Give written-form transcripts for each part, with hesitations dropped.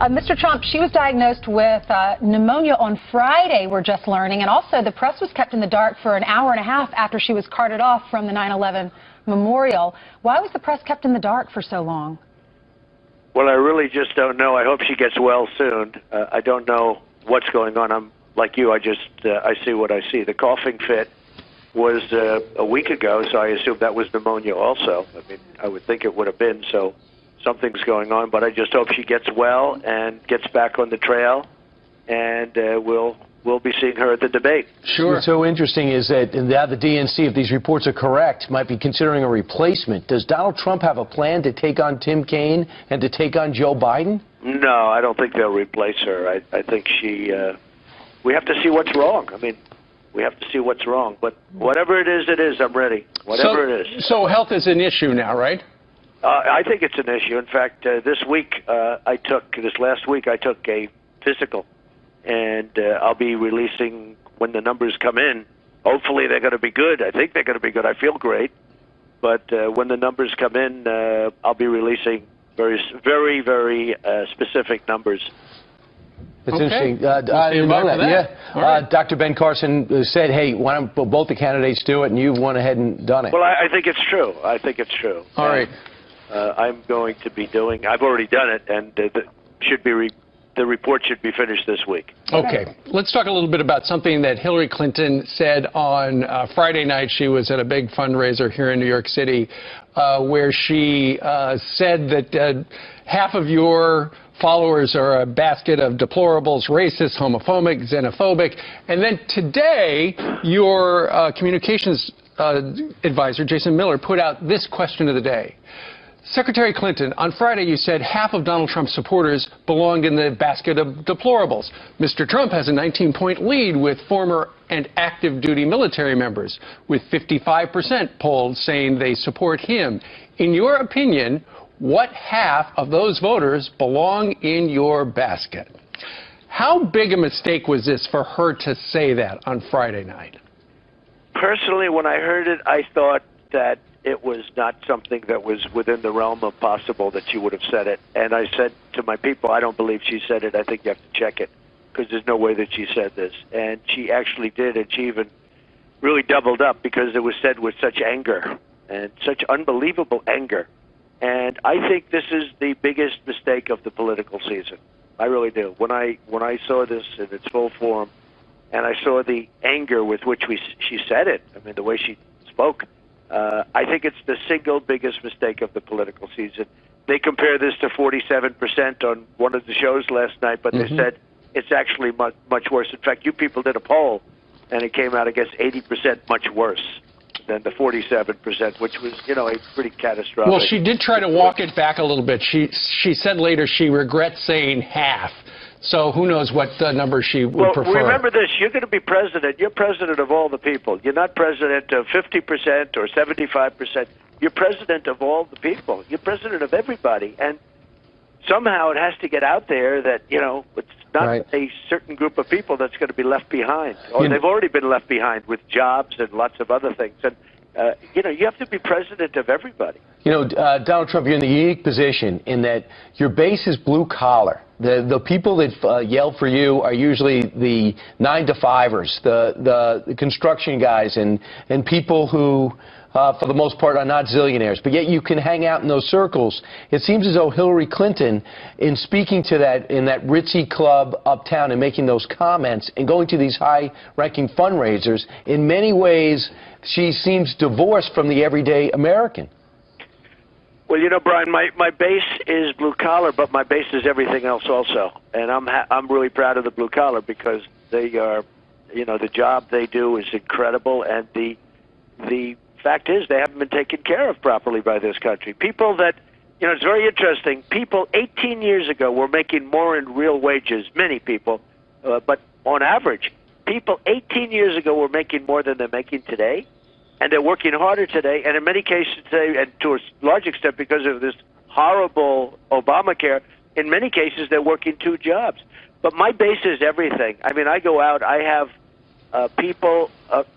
Mr. Trump, she was diagnosed with pneumonia on Friday, we're just learning, and also the press was kept in the dark for an hour and a half after she was carted off from the 9/11 memorial. Why was the press kept in the dark for so long? Well, I really just don't know. I hope she gets well soon. I don't know what's going on. I'm like you. I see what I see. The coughing fit was a week ago, so I assume that was pneumonia also. I mean, I would think it would have been, so something's going on, but I just hope she gets well and gets back on the trail, and we'll be seeing her at the debate. Sure. What's so interesting is that now the DNC, if these reports are correct, might be considering a replacement. Does Donald Trump have a plan to take on Tim Kaine and to take on Joe Biden? No, I don't think they'll replace her. I think we have to see what's wrong. I mean, we have to see what's wrong, but whatever it is, I'm ready. Whatever it is. So health is an issue now, right? I think it's an issue. In fact, this last week, I took a physical, and I'll be releasing when the numbers come in. Hopefully, they're going to be good. I think they're going to be good. I feel great. But when the numbers come in, I'll be releasing very, very, very specific numbers. It's interesting. I didn't know that. Yeah. Right. Dr. Ben Carson said, hey, why don't both the candidates do it, and you've went ahead and done it. Well, I think it's true. I think it's true. All right. I'm going to be doing, I've already done it, and the report should be finished this week. Okay. Let's talk a little bit about something that Hillary Clinton said on Friday night. She was at a big fundraiser here in New York City where she said that half of your followers are a basket of deplorables, racist, homophobic, xenophobic. And then today, your communications advisor, Jason Miller, put out this question of the day. Secretary Clinton, on Friday you said half of Donald Trump's supporters belonged in the basket of deplorables. Mr. Trump has a 19-point lead with former and active duty military members, with 55% polled saying they support him. In your opinion, what half of those voters belong in your basket? How big a mistake was this for her to say that on Friday night? Personally, when I heard it, I thought that it was not something that was within the realm of possible that she would have said it. And I said to my people, I don't believe she said it. I think you have to check it, because there's no way that she said this. And she actually did, and she even really doubled up, because it was said with such anger, and such unbelievable anger. And I think this is the biggest mistake of the political season. I really do. When I saw this in its full form, and I saw the anger with which she said it, I mean, the way she spoke, I think it's the single biggest mistake of the political season. They compare this to 47% on one of the shows last night, but they said it's actually much worse. In fact, you people did a poll, and it came out, I guess, 80% much worse than the 47%, which was, a pretty catastrophic. Well, she did try to walk it back a little bit. She said later she regrets saying half. So who knows what number she would prefer. Well, remember this. You're going to be president. You're president of all the people. You're not president of 50% or 75%. You're president of all the people. You're president of everybody. And somehow it has to get out there that, it's not a certain group of people that's going to be left behind. Or they've already been left behind with jobs and lots of other things. And, you have to be president of everybody. Donald Trump, you're in the unique position in that your base is blue collar. The people that yell for you are usually the 9-to-5ers, the construction guys, and people who, for the most part, are not zillionaires. But yet you can hang out in those circles. It seems as though Hillary Clinton, in speaking to that in that ritzy club uptown and making those comments and going to these high-ranking fundraisers, in many ways she seems divorced from the everyday American. Well, Brian, my base is blue collar, but my base is everything else also. And I'm really proud of the blue collar, because they are, the job they do is incredible, and the fact is they haven't been taken care of properly by this country. People that, it's very interesting. People 18 years ago were making more in real wages, many people, but on average, people 18 years ago were making more than they're making today. And they're working harder today, and in many cases today, and to a large extent because of this horrible Obamacare, in many cases they're working 2 jobs. But my base is everything. I mean, I go out, I have people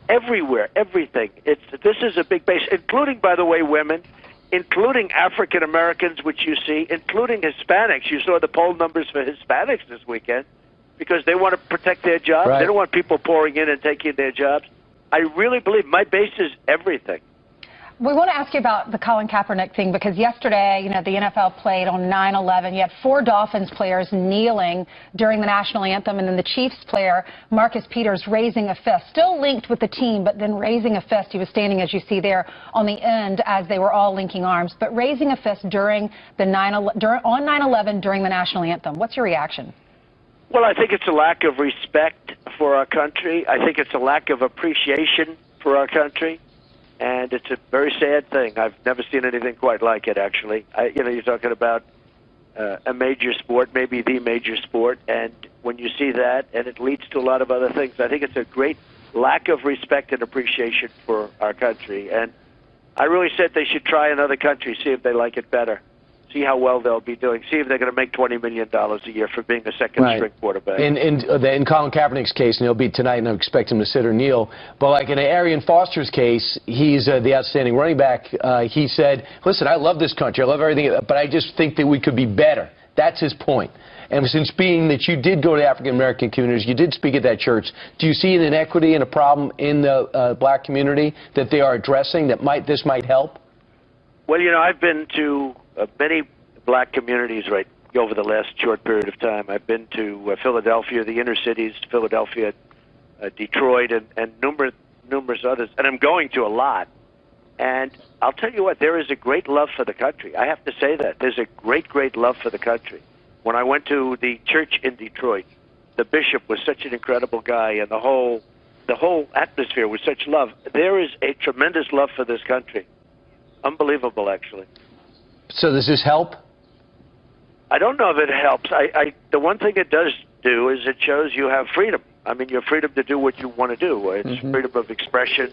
everywhere, everything. This is a big base, including, by the way, women, including African Americans, which you see, including Hispanics. You saw the poll numbers for Hispanics this weekend because they want to protect their jobs. Right. They don't want people pouring in and taking their jobs. I really believe my base is everything. We want to ask you about the Colin Kaepernick thing because yesterday, you know, the NFL played on 9/11. You had 4 Dolphins players kneeling during the national anthem, and then the Chiefs player, Marcus Peters, raising a fist, still linked with the team, but then raising a fist. He was standing, as you see there, on the end as they were all linking arms, but raising a fist during the on 9/11 during the national anthem. What's your reaction? Well, I think it's a lack of respect for our country. I think it's a lack of appreciation for our country. And it's a very sad thing. I've never seen anything quite like it, actually. You're talking about a major sport, maybe the major sport, and when you see that, and it leads to a lot of other things, I think it's a great lack of respect and appreciation for our country. And I really said they should try another country, see if they like it better, see how well they'll be doing, see if they're going to make $20 million a year for being a second-string quarterback. In Colin Kaepernick's case, and he'll be tonight, and I expect him to sit or kneel, but like in Arian Foster's case, he's the outstanding running back. He said, listen, I love this country, I love everything, but I just think that we could be better. That's his point. And since being that you did go to African-American communities, you did speak at that church, do you see an inequity and a problem in the black community that they are addressing that this might help? Well, you know, I've been to many black communities over the last short period of time. I've been to Philadelphia, the inner cities, Philadelphia, Detroit, and numerous others, and I'm going to a lot. And I'll tell you what, there is a great love for the country. I have to say that. There's a great, great love for the country. When I went to the church in Detroit, the bishop was such an incredible guy, and the whole atmosphere was such love. There is a tremendous love for this country. Unbelievable, actually. So does this help? I don't know if it helps. The one thing it does do is it shows you have freedom. I mean, you have freedom to do what you want to do. It's freedom of expression.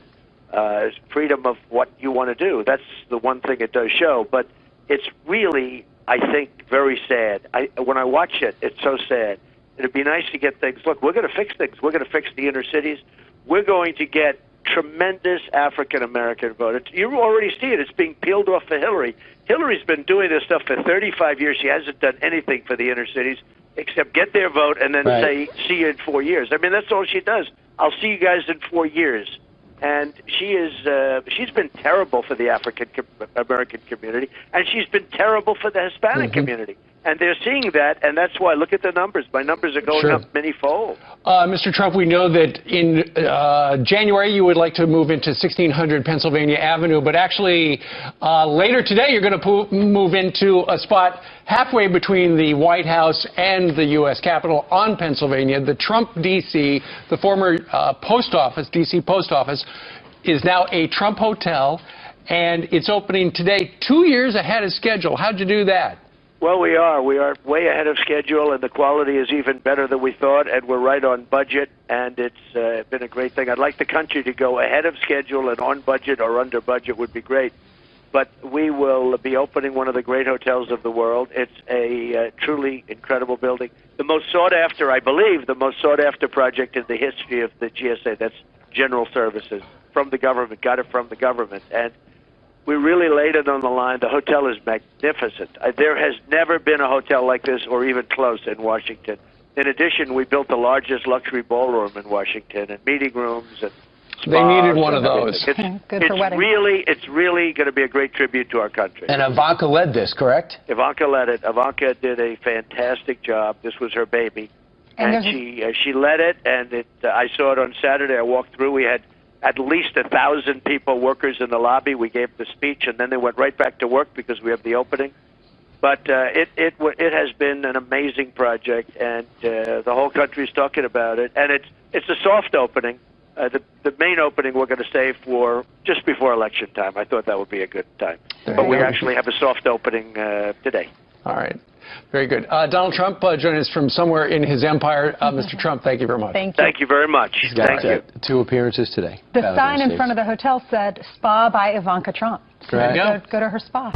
It's freedom of what you want to do. That's the one thing it does show. But it's really, I think, very sad. When I watch it, it's so sad. It'd be nice to get things. Look, we're going to fix things. We're going to fix the inner cities. We're going to get tremendous African-American vote. You already see it. It's being peeled off for Hillary. Hillary's been doing this stuff for 35 years. She hasn't done anything for the inner cities except get their vote and then say, see you in 4 years. I mean, that's all she does. I'll see you guys in 4 years. And she's been terrible for the African-American community, and she's been terrible for the Hispanic community. And they're seeing that, and that's why, look at the numbers. My numbers are going up many-fold. Mr. Trump, we know that in January you would like to move into 1600 Pennsylvania Avenue, but actually later today you're going to move into a spot halfway between the White House and the U.S. Capitol on Pennsylvania. The Trump D.C., the former post office, D.C. post office, is now a Trump hotel, and it's opening today 2 years ahead of schedule. How'd you do that? Well, we are way ahead of schedule, and the quality is even better than we thought, and we're right on budget, and it's been a great thing. I'd like the country to go ahead of schedule, and on budget or under budget would be great. But we will be opening one of the great hotels of the world. It's a truly incredible building. The most sought after, I believe, the most sought after project in the history of the GSA. That's General Services, from the government, got it from the government. And we really laid it on the line. The hotel is magnificent. There has never been a hotel like this or even close in Washington. In addition, we built the largest luxury ballroom in Washington and meeting rooms and spas. They needed one of those. Good for weddings. It's really going to be a great tribute to our country. And Ivanka led this, correct? Ivanka led it. Ivanka did a fantastic job. This was her baby. And she led it, and I saw it on Saturday. I walked through. We had at least 1,000 people, workers in the lobby. We gave the speech, and then they went right back to work because we have the opening. But it has been an amazing project, and the whole country is talking about it. And it's a soft opening. The main opening we're going to save for just before election time. I thought that would be a good time. But we actually have a soft opening today. All right. Very good. Donald Trump joining us from somewhere in his empire. Mr. Trump, thank you very much. Thank you. Thank you very much. Thank you. 2 appearances today. The sign in front of the hotel said, "Spa by Ivanka Trump." So go to her spa.